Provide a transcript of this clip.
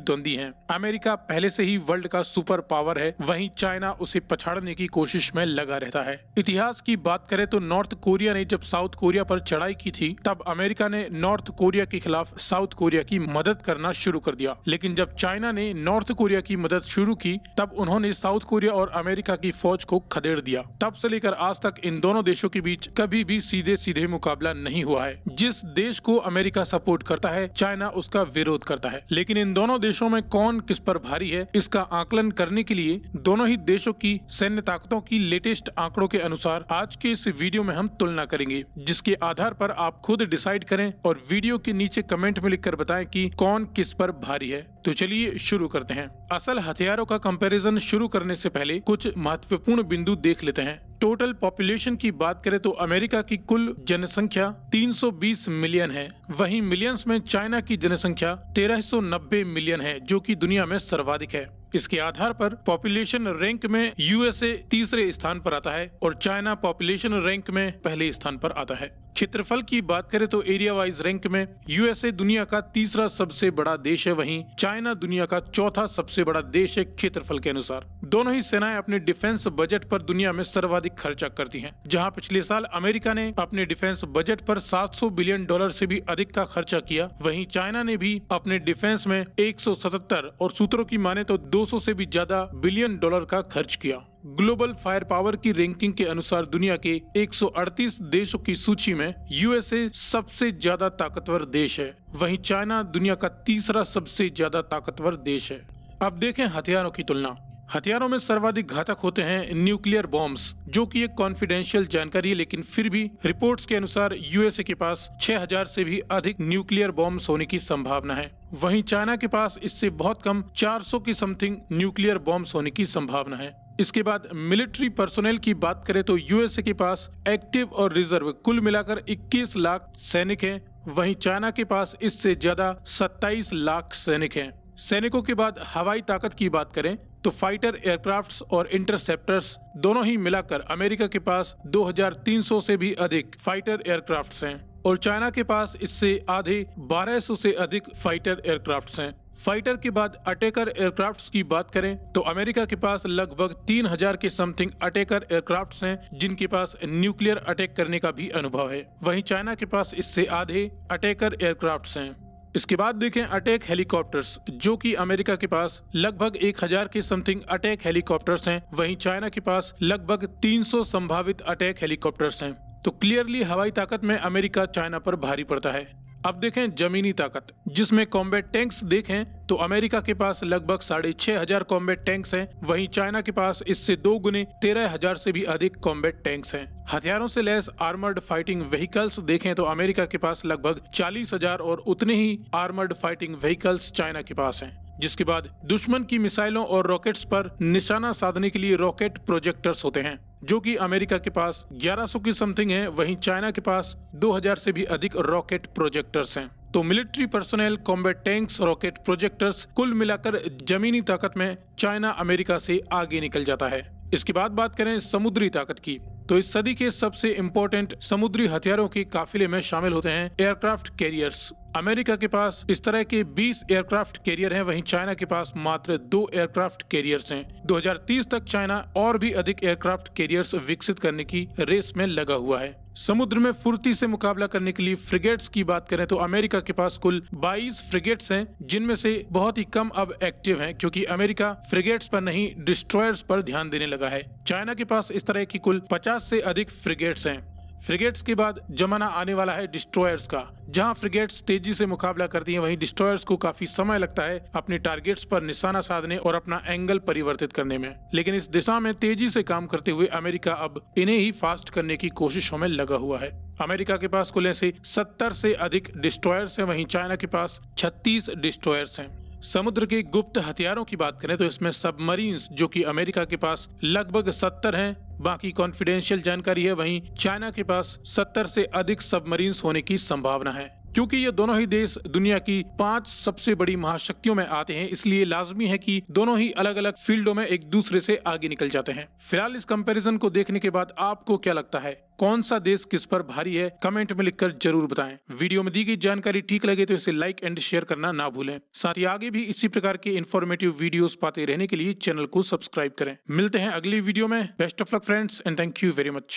द्वंद्वी हैं। अमेरिका पहले से ही वर्ल्ड का सुपर पावर है, वहीं चाइना उसे पछाड़ने की कोशिश में लगा रहता है। इतिहास की बात करें तो नॉर्थ कोरिया ने जब साउथ कोरिया पर चढ़ाई की थी, तब अमेरिका ने नॉर्थ कोरिया के खिलाफ साउथ कोरिया की मदद करना शुरू कर दिया। लेकिन जब चाइना ने नॉर्थ कोरिया की मदद शुरू की, तब उन्होंने साउथ कोरिया और अमेरिका की फौज को खदेड़ दिया। तब से लेकर आज तक इन दोनों देशों के बीच कभी भी सीधे सीधे मुकाबला नहीं हुआ है। जिस देश को अमेरिका सपोर्ट करता है, चाइना उसका विरोध करता है। लेकिन इन दोनों देशों में कौन किस पर भारी है, इसका आकलन करने के लिए दोनों ही देशों की सैन्य ताकतों की लेटेस्ट आंकड़ों के अनुसार आज के इस वीडियो में हम तुलना करेंगे, जिसके आधार पर आप खुद डिसाइड करें और वीडियो के नीचे कमेंट में लिखकर बताएं कि कौन किस पर भारी है। तो चलिए शुरू करते हैं। असल हथियारों का कंपैरिजन शुरू करने से पहले कुछ महत्वपूर्ण बिंदु देख लेते हैं। टोटल पॉपुलेशन की बात करें तो अमेरिका की कुल जनसंख्या 320 मिलियन है, वहीं मिलियंस में चाइना की जनसंख्या 1390 मिलियन है, जो कि दुनिया में सर्वाधिक है। इसके आधार पर पॉपुलेशन रैंक में यूएसए तीसरे स्थान पर आता है और चाइना पॉपुलेशन रैंक में पहले स्थान पर आता है। क्षेत्रफल की बात करें तो एरिया वाइज रैंक में यूएसए दुनिया का तीसरा सबसे बड़ा देश है, वहीं चाइना दुनिया का चौथा सबसे बड़ा देश है क्षेत्रफल के अनुसार। दोनों ही सेनाएं अपने डिफेंस बजट पर दुनिया में सर्वाधिक खर्चा करती हैं। जहां पिछले साल अमेरिका ने अपने डिफेंस बजट पर 700 बिलियन डॉलर से भी अधिक का खर्चा किया, वहीं चाइना ने भी अपने डिफेंस में 177 और सूत्रों की माने तो 200 से भी ज्यादा बिलियन डॉलर का खर्च किया। ग्लोबल फायर पावर की रैंकिंग के अनुसार दुनिया के 138 देशों की सूची में यूएसए सबसे ज्यादा ताकतवर देश है, वहीं चाइना दुनिया का तीसरा सबसे ज्यादा ताकतवर देश है। अब देखें हथियारों की तुलना। हथियारों में सर्वाधिक घातक होते हैं न्यूक्लियर बॉम्ब्स, जो कि एक कॉन्फिडेंशियल जानकारी है, लेकिन फिर भी रिपोर्ट्स के अनुसार यूएसए के पास 6000 से भी अधिक न्यूक्लियर बॉम्ब्स होने की संभावना है। वहीं चाइना के पास इससे बहुत कम 400 की समथिंग न्यूक्लियर बॉम्ब्स होने की संभावना है। इसके बाद मिलिट्री पर्सोनेल की बात करें तो यूएसए के पास एक्टिव और रिजर्व कुल मिलाकर 21 लाख सैनिक हैं, वहीं चाइना के पास इससे ज्यादा 27 लाख सैनिक हैं। सैनिकों के बाद हवाई ताकत की बात करें तो फाइटर एयरक्राफ्ट्स और इंटरसेप्टर्स दोनों ही मिलाकर अमेरिका के पास 2300 से भी अधिक फाइटर एयरक्राफ्ट्स हैं और चाइना के पास इससे आधे 1200 से अधिक फाइटर एयरक्राफ्ट्स हैं। फाइटर के बाद अटैकर एयरक्राफ्ट्स की बात करें तो अमेरिका के पास लगभग 3000 के समथिंग अटैकर एयरक्राफ्ट्स हैं, जिनके पास न्यूक्लियर अटैक करने का भी अनुभव है। वहीं चाइना के पास इससे आधे अटैकर एयरक्राफ्ट्स हैं। इसके बाद देखें अटैक हेलीकॉप्टर्स, जो कि अमेरिका के पास लगभग 1000 के समथिंग अटैक हेलीकॉप्टर्स हैं, वहीं चाइना के पास लगभग 300 संभावित अटैक हेलीकॉप्टर्स हैं। तो क्लियरली हवाई ताकत में अमेरिका चाइना पर भारी पड़ता है। अब देखें जमीनी ताकत, जिसमें कॉम्बैट टैंक्स देखें तो अमेरिका के पास लगभग 6500 कॉम्बैट टैंक्स हैं, वहीं चाइना के पास इससे 2 गुने 13000 से भी अधिक कॉम्बैट टैंक्स हैं। हथियारों से लैस आर्मर्ड फाइटिंग व्हीकल्स देखें तो अमेरिका के पास लगभग 40,000 और उतने ही आर्मर्ड फाइटिंग व्हीकल्स चाइना के पास हैं। जिसके बाद दुश्मन की मिसाइलों और रॉकेट्स पर निशाना साधने के लिए रॉकेट प्रोजेक्टर्स होते हैं, जो कि अमेरिका के पास 1100 की समथिंग है, वहीं चाइना के पास 2000 से भी अधिक रॉकेट प्रोजेक्टर्स हैं। तो military personnel, combat tanks, rocket projectors कुल मिलाकर जमीनी ताकत में चाइना अमेरिका से आगे निकल जाता है। इसके बाद बात करें समुद्री ताकत की, तो इस सदी के सबसे इम्पोर्टेंट समुद्री हथियारों के काफिले में शामिल होते हैं एयरक्राफ्ट कैरियर्स। अमेरिका के पास इस तरह के 20 एयरक्राफ्ट कैरियर हैं, वहीं चाइना के पास मात्र 2 एयरक्राफ्ट कैरियर्स हैं। 2030 तक चाइना और भी अधिक एयरक्राफ्ट कैरियर्स विकसित करने की रेस में लगा हुआ है। समुद्र में फुर्ती से मुकाबला करने के लिए फ्रिगेट्स की बात करें तो अमेरिका के पास कुल 22 फ्रिगेट्स हैं, जिनमें से बहुत ही कम अब एक्टिव हैं, क्योंकि अमेरिका फ्रिगेट्स पर नहीं डिस्ट्रॉयर्स पर ध्यान देने लगा है। चाइना के पास इस तरह की कुल 50 से अधिक फ्रिगेट्स हैं। फ्रिगेट्स के बाद जमाना आने वाला है डिस्ट्रॉयर्स का, जहां फ्रिगेट्स तेजी से मुकाबला करती हैं, वहीं डिस्ट्रॉयर्स को काफी समय लगता है अपने टारगेट्स पर निशाना साधने और अपना एंगल परिवर्तित करने में। लेकिन इस दिशा में तेजी से काम करते हुए अमेरिका अब इन्हें ही फास्ट करने की कोशिशों में लगा हुआ है। अमेरिका के पास कुल ऐसे 70 से अधिक डिस्ट्रॉयर्स हैं, वहीं चाइना के पास 36 डिस्ट्रॉयर्स हैं। समुद्र के गुप्त हथियारों की बात करें तो इसमें सबमरीन्स, जो कि अमेरिका के पास लगभग 70 हैं, बाकी कॉन्फिडेंशियल जानकारी है, वहीं चाइना के पास 70 से अधिक सबमरीन्स होने की संभावना है। क्योंकि ये दोनों ही देश दुनिया की 5 सबसे बड़ी महाशक्तियों में आते हैं, इसलिए लाजमी है कि दोनों ही अलग अलग फील्डों में एक दूसरे से आगे निकल जाते हैं। फिलहाल इस कंपैरिजन को देखने के बाद आपको क्या लगता है, कौन सा देश किस पर भारी है? कमेंट में लिखकर जरूर बताएं। वीडियो में दी गई जानकारी ठीक लगे तो इसे लाइक एंड शेयर करना ना भूलें। साथ ही आगे भी इसी प्रकार के इंफॉर्मेटिव वीडियोस पाते रहने के लिए चैनल को सब्सक्राइब करें। मिलते हैं अगली वीडियो में। Best of luck friends and thank you very much.